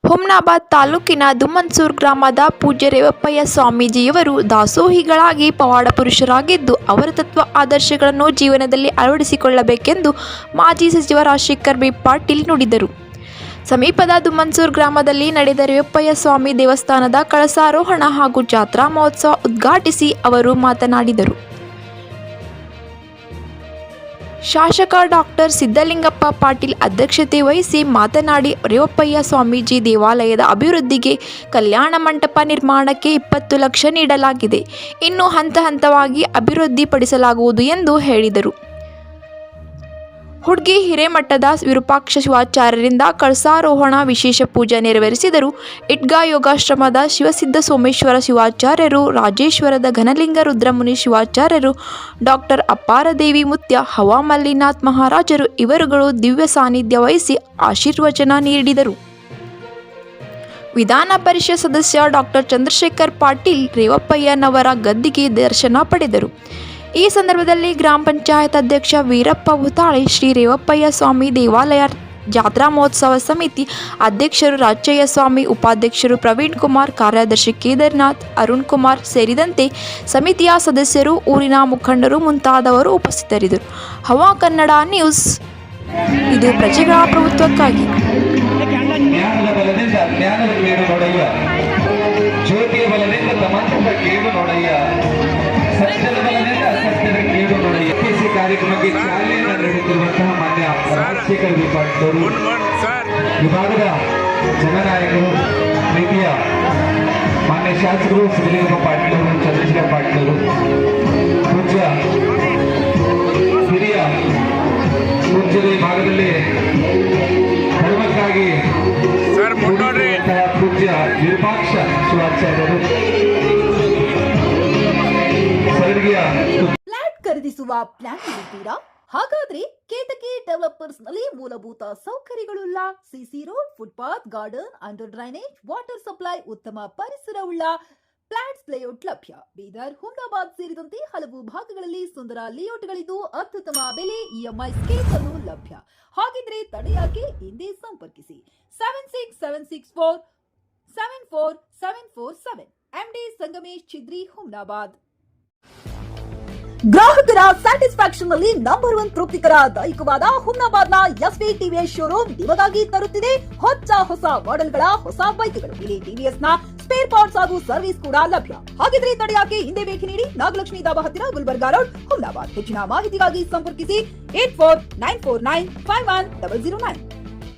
ಹುಮ್ನಾಬಾದ್ ತಾಲೂಕಿನ ದುಮ್ಮನ್ಸೂರು ಗ್ರಾಮದ ಪೂಜ್ಯ ರೇವಪ್ಪಯ್ಯ ಸ್ವಾಮೀಜಿಯವರು ದಾಸೋಹಿಗಳಾಗಿ ಪವಾಡ ಪುರುಷರಾಗಿದ್ದು, ಅವರ ತತ್ವ ಆದರ್ಶಗಳನ್ನು ಜೀವನದಲ್ಲಿ ಅಳವಡಿಸಿಕೊಳ್ಳಬೇಕೆಂದು ಮಾಜಿ ಸಚಿವ ರಾಜಶೇಖರ್ ಬಿ ಪಾಟೀಲ್ ನುಡಿದರು. ಸಮೀಪದ ದುಮ್ಮನ್ಸೂರು ಗ್ರಾಮದಲ್ಲಿ ನಡೆದ ರೇವಪ್ಪಯ್ಯ ಸ್ವಾಮಿ ದೇವಸ್ಥಾನದ ಕಳಸಾರೋಹಣ ಹಾಗೂ ಜಾತ್ರಾ ಮಹೋತ್ಸವ ಉದ್ಘಾಟಿಸಿ ಅವರು ಮಾತನಾಡಿದರು. ಶಾಸಕ ಡಾಕ್ಟರ್ ಸಿದ್ದಲಿಂಗಪ್ಪ ಪಾಟೀಲ್ ಅಧ್ಯಕ್ಷತೆ ವಹಿಸಿ ಮಾತನಾಡಿ, ರೇವಪ್ಪಯ್ಯ ಸ್ವಾಮೀಜಿ ದೇವಾಲಯದ ಅಭಿವೃದ್ಧಿಗೆ ಕಲ್ಯಾಣ ಮಂಟಪ ನಿರ್ಮಾಣಕ್ಕೆ 20 ಲಕ್ಷ ನೀಡಲಾಗಿದೆ. ಇನ್ನು ಹಂತ ಹಂತವಾಗಿ ಅಭಿವೃದ್ಧಿಪಡಿಸಲಾಗುವುದು ಎಂದು ಹೇಳಿದರು. ಹುಡ್ಗಿ ಹಿರೇಮಠದ ವಿರೂಪಾಕ್ಷ ಶಿವಾಚಾರ್ಯರಿಂದ ಕಳಸಾರೋಹಣ ವಿಶೇಷ ಪೂಜೆ ನೆರವೇರಿಸಿದರು. ಇಟ್ಗಾ ಯೋಗಾಶ್ರಮದ ಶಿವಸಿದ್ಧ ಸೋಮೇಶ್ವರ ಶಿವಾಚಾರ್ಯರು, ರಾಜೇಶ್ವರದ ಘನಲಿಂಗ ರುದ್ರಮುನಿ ಶಿವಾಚಾರ್ಯರು, ಡಾಕ್ಟರ್ ಅಪ್ಪಾರದೇವಿ ಮುತ್ಯ, ಹವಾ ಮಲ್ಲಿನಾಥ್ ಮಹಾರಾಜರು ಇವರುಗಳು ದಿವ್ಯ ಸಾನ್ನಿಧ್ಯ ವಹಿಸಿ ಆಶೀರ್ವಚನ ನೀಡಿದರು. ವಿಧಾನ ಪರಿಷತ್ ಸದಸ್ಯ ಡಾಕ್ಟರ್ ಚಂದ್ರಶೇಖರ್ ಪಾಟೀಲ್ ರೇವಪ್ಪಯ್ಯನವರ ಗದ್ದಿಗೆ ದರ್ಶನ ಪಡೆದರು. ಈ ಸಂದರ್ಭದಲ್ಲಿ ಗ್ರಾಮ ಪಂಚಾಯತ್ ಅಧ್ಯಕ್ಷ ವೀರಪ್ಪ ಹುತಾಳಿ, ಶ್ರೀ ರೇವಪ್ಪಯ್ಯ ಸ್ವಾಮಿ ದೇವಾಲಯ ಜಾತ್ರಾ ಮಹೋತ್ಸವ ಸಮಿತಿ ಅಧ್ಯಕ್ಷರು ರಾಚಯ್ಯ ಸ್ವಾಮಿ, ಉಪಾಧ್ಯಕ್ಷರು ಪ್ರವೀಣ್ ಕುಮಾರ್, ಕಾರ್ಯದರ್ಶಿ ಕೇದಾರ್ನಾಥ್, ಅರುಣ್ ಕುಮಾರ್ ಸೇರಿದಂತೆ ಸಮಿತಿಯ ಸದಸ್ಯರು, ಊರಿನ ಮುಖಂಡರು ಮುಂತಾದವರು ಉಪಸ್ಥಿತರಿದ್ದರು. ಹವಾ ಕನ್ನಡ ನ್ಯೂಸ್, ಇದು ಪ್ರಜೆಗಳ ಪ್ರಭುತ್ವಕ್ಕಾಗಿ. ಕಾರ್ಯಕ್ರಮಕ್ಕೆ ಚಾಲನೆಯನ್ನು ನೀಡುತ್ತಿರುವಂತಹ ಮಾನ್ಯ ರಾಜಶೇಖರ್ ಬಿ ಪಾಟೀಲ್ ವಿಭಾಗದ ಜನನಾಯಕರು, ಪ್ರೀತಿಯ ಮಾನ್ಯ ಶಾಸಕರು ಸಿದ್ದಲಿಂಗಪ್ಪ ಪಾಟೀಲ್ ಅವರು, ಚಂದ್ರಶೇಖರ್ ಪಾಟೀಲ್ ಅವರು, ಪೂಜ್ಯ ಹಿರಿಯ ಪೂಜ್ಯರ ಈ ಭಾಗದಲ್ಲಿ ಧರ್ಮಕ್ಕಾಗಿ ಪೂಜ್ಯ ವಿರೂಪಾಕ್ಷ ಶಿವಾಚಾರ್ಯರು, ಸರ್ಗೀಯ ಖರೀದಿಸುವ ಪ್ಲಾನ್ ಇರುತ್ತೀರಾ? ಹಾಗಾದ್ರೆ ಕೇತಕಿ ಡೆವಲಪರ್ಸ್ ನಲ್ಲಿ ಮೂಲಭೂತ ಸೌಕರ್ಯಗಳುಳ್ಳ CC road, footpath, garden, under drainage, water supply, ಉತ್ತಮ ಪರಿಸರವುಳ್ಳ ಫ್ಲಾಟ್ಸ್ ಲೇಔಟ್ ಲಭ್ಯ. ಬೀದರ್, ಹುಮ್ನಾಬಾದ್ ಸೇರಿದಂತೆ ಹಲವು ಭಾಗಗಳಲ್ಲಿ ಸುಂದರ ಲೇಔಟ್ಗಳಿದ್ದು ಅತ್ಯುತ್ತಮ ಬೆಲೆ, ಇಎಂಐ ಸ್ಕೀಮ್ ಅನ್ನು ಲಭ್ಯ. ಹಾಗಿದ್ರೆ ತಡೆಯಾಕೆ? ಹಿಂದೆ ಸಂಪರ್ಕಿಸಿ 7676474747 MD ಸಂಗಮೇಶ್ ಚಿದ್ರಿ, ಹುಮ್ನಾಬಾದ್. ಗ್ರಾಹಕರ ಸ್ಯಾಟಿಸ್ಫ್ಯಾಕ್ಷನ್ ನಲ್ಲಿ ನಂಬರ್ 1 ತೃಪ್ತಿಕರ ದೈಹಿಕವಾದ ಹುಮ್ನಾಬಾದ್ನ ಎಸ್ವಿ ಟಿವಿಎಸ್ ಶೋರೂಮ್ ನಿಮಗಾಗಿ ತರುತ್ತಿದೆ ಹೊಸ ಮಾಡೆಲ್ಗಳ ಹೊಸ ಬೈಕ್ಗಳು. ಇಲ್ಲಿ ಟಿವಿಎಸ್ ನ ಸ್ಪೇರ್ ಪಾರ್ಟ್ಸ್ ಹಾಗೂ ಸರ್ವಿಸ್ ಕೂಡ ಲಭ್ಯ. ಹಾಗಿದ್ರೆ ತಡೆಯಾಕೆ? ಹಿಂದೆ ಭೇಟಿ ನೀಡಿ, ನಾಗಲಕ್ಷ್ಮಿ ಧಾಬಾ ಹತ್ತಿರ, ಗುಲ್ಬರ್ಗಾ ರೋಡ್, ಹುಮ್ನಾಬಾದ್. ಹೆಚ್ಚಿನ ಮಾಹಿತಿಗಾಗಿ ಸಂಪರ್ಕಿಸಿ 8494951009.